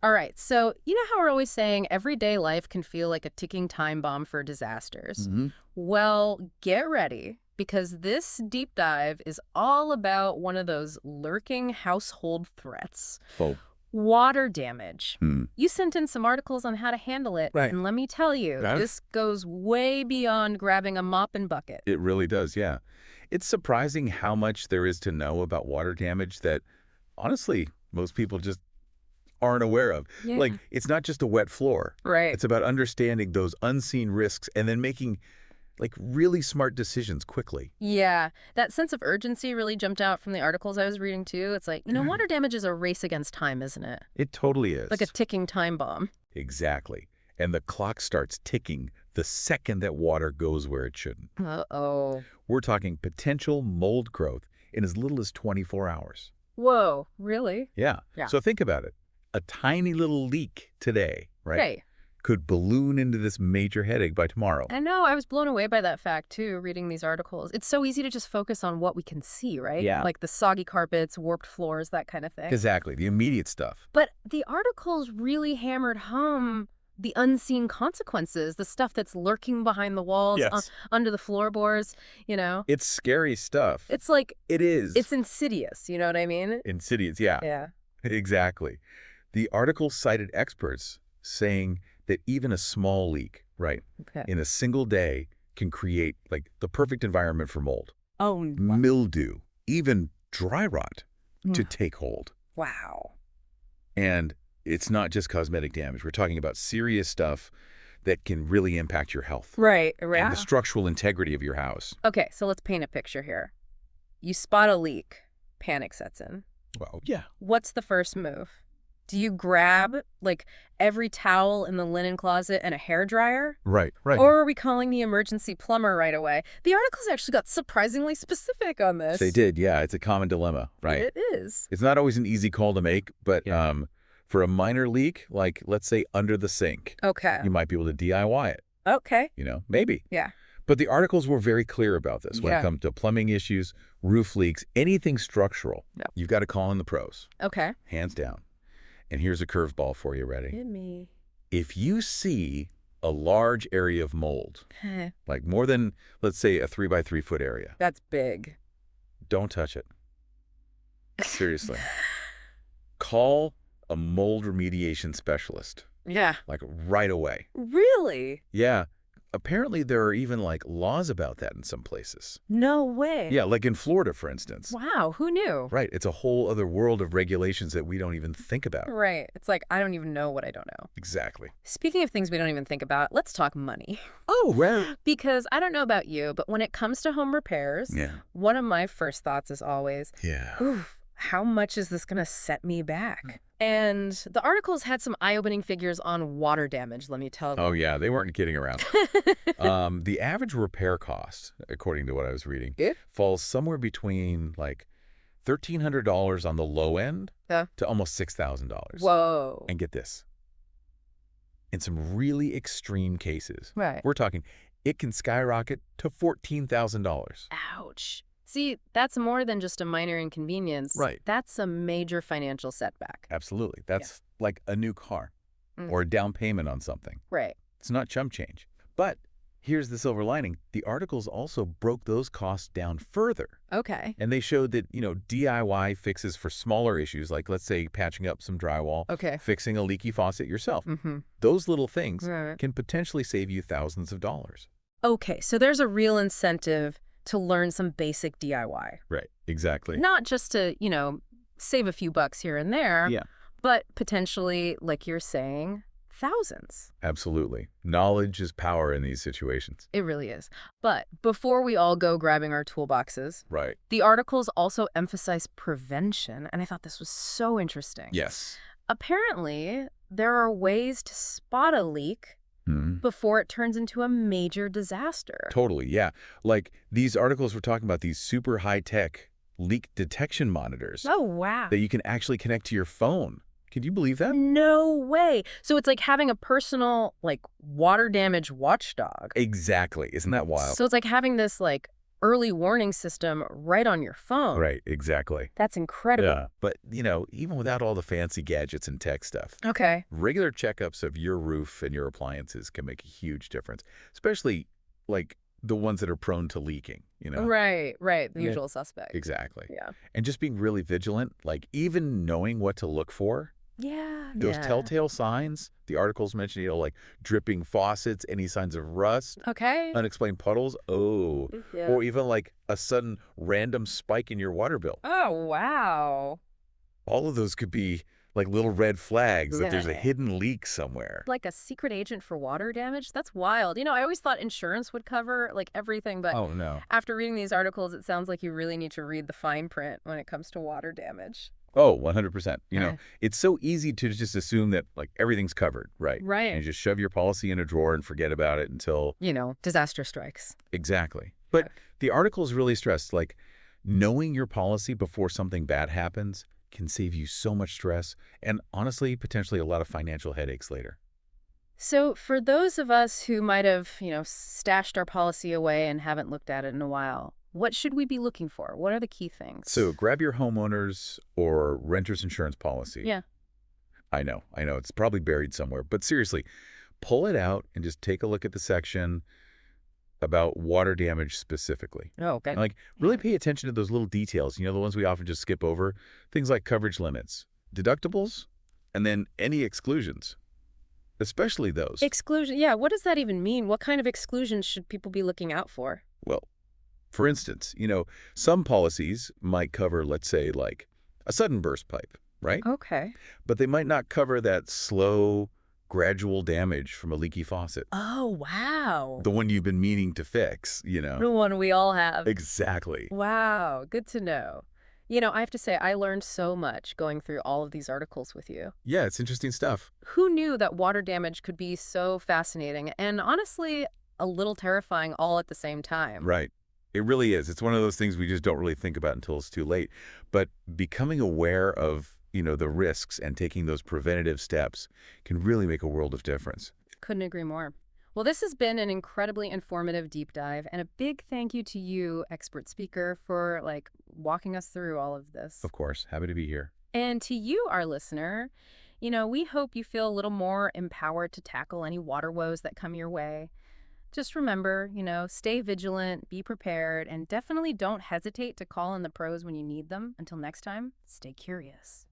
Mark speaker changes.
Speaker 1: All right, so you know how we're always saying everyday life can feel like a ticking time bomb for disasters?
Speaker 2: Hmm.
Speaker 1: Well, get ready, because this deep dive is all about one of those lurking household threats:
Speaker 2: Oh.
Speaker 1: water damage.
Speaker 2: Hmm.
Speaker 1: You sent in some articles on how to handle it,
Speaker 2: Right.
Speaker 1: and let me tell you,
Speaker 2: Right.
Speaker 1: this goes way beyond grabbing a mop and bucket.
Speaker 2: It really does, yeah. It's surprising how much there is to know about water damage that, honestly, most people just aren't aware of.
Speaker 1: Yeah.
Speaker 2: Like, it's not just a wet floor.
Speaker 1: Right.
Speaker 2: It's about understanding those unseen risks and then making, like, really smart decisions quickly.
Speaker 1: Yeah, that sense of urgency really jumped out from the articles I was reading too. It's like,
Speaker 2: Good.
Speaker 1: water damage is a race against time, isn't it?
Speaker 2: It totally
Speaker 1: Like a
Speaker 2: is.
Speaker 1: ticking time bomb.
Speaker 2: Exactly. And the clock starts ticking the second that water goes where it shouldn't.
Speaker 1: Uh-oh.
Speaker 2: We're talking potential mold growth in as little as 24 hours.
Speaker 1: Whoa, really?
Speaker 2: Yeah.
Speaker 1: Yeah.
Speaker 2: So think about it. A tiny little leak today, right,
Speaker 1: Right.
Speaker 2: could balloon into this major headache by tomorrow.
Speaker 1: I know, I was blown away by that fact too, reading these articles. It's so easy to just focus on what we can see, right?
Speaker 2: Yeah.
Speaker 1: Like the soggy carpets, warped floors, that kind of thing.
Speaker 2: Exactly. The immediate stuff.
Speaker 1: But the articles really hammered home the unseen consequences, the stuff that's lurking behind the walls,
Speaker 2: Yes.
Speaker 1: under the floorboards,
Speaker 2: It's scary stuff.
Speaker 1: It's like,
Speaker 2: It is.
Speaker 1: it's insidious, you know what I mean?
Speaker 2: Insidious. Yeah,
Speaker 1: Yeah.
Speaker 2: exactly. The article cited experts saying that even a small leak, right,
Speaker 1: Okay.
Speaker 2: in a single day can create like the perfect environment for mold,
Speaker 1: Oh,
Speaker 2: mildew, even dry rot to take hold.
Speaker 1: wow.
Speaker 2: And it's not just cosmetic damage. We're talking about serious stuff that can really impact your health
Speaker 1: Right,
Speaker 2: and
Speaker 1: right.
Speaker 2: the structural integrity of your house.
Speaker 1: Okay, so let's paint a picture here. You spot a leak, panic sets in.
Speaker 2: Well, yeah.
Speaker 1: What's the first move? Do you grab, like, every towel in the linen closet and a hairdryer?
Speaker 2: Right, right.
Speaker 1: Or are we calling the emergency plumber right away? The articles actually got surprisingly specific on this.
Speaker 2: They did, yeah. It's a common dilemma, right?
Speaker 1: It is.
Speaker 2: It's not always an easy call to make, but
Speaker 1: Yeah.
Speaker 2: for a minor leak, like let's say under the sink,
Speaker 1: Okay.
Speaker 2: you might be able to DIY it,
Speaker 1: Okay.
Speaker 2: maybe.
Speaker 1: Yeah.
Speaker 2: But the articles were very clear about this when
Speaker 1: Yeah.
Speaker 2: it comes to plumbing issues, roof leaks, anything structural.
Speaker 1: Yep.
Speaker 2: You've got to call in the pros,
Speaker 1: Okay.
Speaker 2: hands down. And here's a curveball for you, ready?
Speaker 1: Hit me.
Speaker 2: If you see a large area of mold, like more than, let's say, a 3 by 3 foot area,
Speaker 1: That's big.
Speaker 2: don't touch it. Seriously. Call a mold remediation specialist,
Speaker 1: Yeah.
Speaker 2: like right away.
Speaker 1: Really?
Speaker 2: Yeah. Apparently there are even like laws about that in some places.
Speaker 1: No way.
Speaker 2: Yeah, like in Florida, for instance.
Speaker 1: Wow, who knew?
Speaker 2: Right. It's a whole other world of regulations that we don't even think about.
Speaker 1: Right. It's like, I don't even know what I don't know.
Speaker 2: Exactly.
Speaker 1: Speaking of things we don't even think about, let's talk money.
Speaker 2: Oh, well.
Speaker 1: Because I don't know about you, but when it comes to home repairs,
Speaker 2: Yeah.
Speaker 1: one of my first thoughts is always,
Speaker 2: Yeah.
Speaker 1: oof, how much is this going to set me back? And the articles had some eye-opening figures on water damage, let me tell you.
Speaker 2: Oh, yeah. They weren't kidding around. The average repair cost, according to what I was reading,
Speaker 1: Yeah.
Speaker 2: falls somewhere between like $1,300 on the low end
Speaker 1: Yeah.
Speaker 2: to almost $6,000.
Speaker 1: Whoa.
Speaker 2: And get this. In some really extreme cases,
Speaker 1: Right.
Speaker 2: we're talking, it can skyrocket to $14,000.
Speaker 1: Ouch. See, that's more than just a minor inconvenience.
Speaker 2: Right.
Speaker 1: That's a major financial setback.
Speaker 2: Absolutely. That's like a new car
Speaker 1: Mm.
Speaker 2: or a down payment on something.
Speaker 1: Right.
Speaker 2: It's not chump change. But here's the silver lining. The articles also broke those costs down further.
Speaker 1: Okay.
Speaker 2: And they showed that, DIY fixes for smaller issues, like let's say patching up some drywall,
Speaker 1: Okay.
Speaker 2: fixing a leaky faucet yourself.
Speaker 1: Mm-hmm.
Speaker 2: Those little things
Speaker 1: Right.
Speaker 2: can potentially save you thousands of dollars.
Speaker 1: Okay, so there's a real incentive to learn some basic DIY.
Speaker 2: Right. Exactly.
Speaker 1: Not just to, save a few bucks here and there,
Speaker 2: Yeah.
Speaker 1: but potentially, like you're saying, thousands.
Speaker 2: Absolutely. Knowledge is power in these situations.
Speaker 1: It really is. But before we all go grabbing our toolboxes,
Speaker 2: Right.
Speaker 1: the articles also emphasize prevention, and I thought this was so interesting.
Speaker 2: Yes.
Speaker 1: Apparently, there are ways to spot a leak before it turns into a major disaster.
Speaker 2: Totally, yeah. Like these articles were talking about these super high-tech leak detection monitors
Speaker 1: Oh, wow.
Speaker 2: that you can actually connect to your phone. Can you believe that?
Speaker 1: No way. So it's like having a personal, water damage watchdog.
Speaker 2: Exactly. Isn't that wild?
Speaker 1: So it's like having this, early warning system right on your phone.
Speaker 2: Right, exactly.
Speaker 1: That's incredible.
Speaker 2: Yeah. But, even without all the fancy gadgets and tech stuff,
Speaker 1: Okay.
Speaker 2: regular checkups of your roof and your appliances can make a huge difference, especially like the ones that are prone to leaking.
Speaker 1: Right, right. The
Speaker 2: Yeah.
Speaker 1: usual suspects.
Speaker 2: Exactly.
Speaker 1: Yeah.
Speaker 2: And just being really vigilant, like even knowing what to look for,
Speaker 1: Yeah,
Speaker 2: those
Speaker 1: yeah.
Speaker 2: telltale signs, the articles mention, like dripping faucets, any signs of rust,
Speaker 1: Okay.
Speaker 2: unexplained puddles, oh,
Speaker 1: Yeah.
Speaker 2: or even like a sudden random spike in your water bill.
Speaker 1: Oh, wow.
Speaker 2: All of those could be like little red flags that there's a
Speaker 1: Yeah.
Speaker 2: hidden leak somewhere.
Speaker 1: Like a secret agent for water damage? That's wild. I always thought insurance would cover like everything, but
Speaker 2: Oh, no.
Speaker 1: after reading these articles, it sounds like you really need to read the fine print when it comes to water damage.
Speaker 2: Oh, 100%.
Speaker 1: Eh.
Speaker 2: It's so easy to just assume that like everything's covered, right?
Speaker 1: Right.
Speaker 2: And just shove your policy in a drawer and forget about it until
Speaker 1: Disaster strikes.
Speaker 2: exactly.
Speaker 1: Yeah.
Speaker 2: But the articles really stressed like knowing your policy before something bad happens can save you so much stress and honestly, potentially a lot of financial headaches later.
Speaker 1: So for those of us who might have, stashed our policy away and haven't looked at it in a while, what should we be looking for? What are the key things?
Speaker 2: So grab your homeowner's or renter's insurance policy.
Speaker 1: Yeah.
Speaker 2: I know, it's probably buried somewhere, but seriously, pull it out and just take a look at the section about water damage specifically.
Speaker 1: Oh, good.
Speaker 2: And, like, really pay attention to those little details, the ones we often just skip over. Things like coverage limits, deductibles, and then any exclusions, especially those.
Speaker 1: Exclusion. Yeah. What does that even mean? What kind of exclusions should people be looking out for?
Speaker 2: Well, for instance, some policies might cover, let's say, like a sudden burst pipe, right?
Speaker 1: Okay.
Speaker 2: But they might not cover that slow, gradual damage from a leaky faucet,
Speaker 1: Oh, wow.
Speaker 2: the one you've been meaning to fix.
Speaker 1: The one we all have.
Speaker 2: Exactly.
Speaker 1: Wow. Good to know. I have to say, I learned so much going through all of these articles with you.
Speaker 2: Yeah, it's interesting stuff.
Speaker 1: Who knew that water damage could be so fascinating and honestly a little terrifying all at the same time?
Speaker 2: Right. It really is. It's one of those things we just don't really think about until it's too late. But becoming aware of the risks and taking those preventative steps can really make a world of difference.
Speaker 1: Couldn't agree more. Well, this has been an incredibly informative deep dive, and a big thank you to you, expert speaker, for walking us through all of this.
Speaker 2: Of course. Happy to be here.
Speaker 1: And to you, our listener, we hope you feel a little more empowered to tackle any water woes that come your way. Just remember, stay vigilant, be prepared, and definitely don't hesitate to call in the pros when you need them. Until next time, stay curious.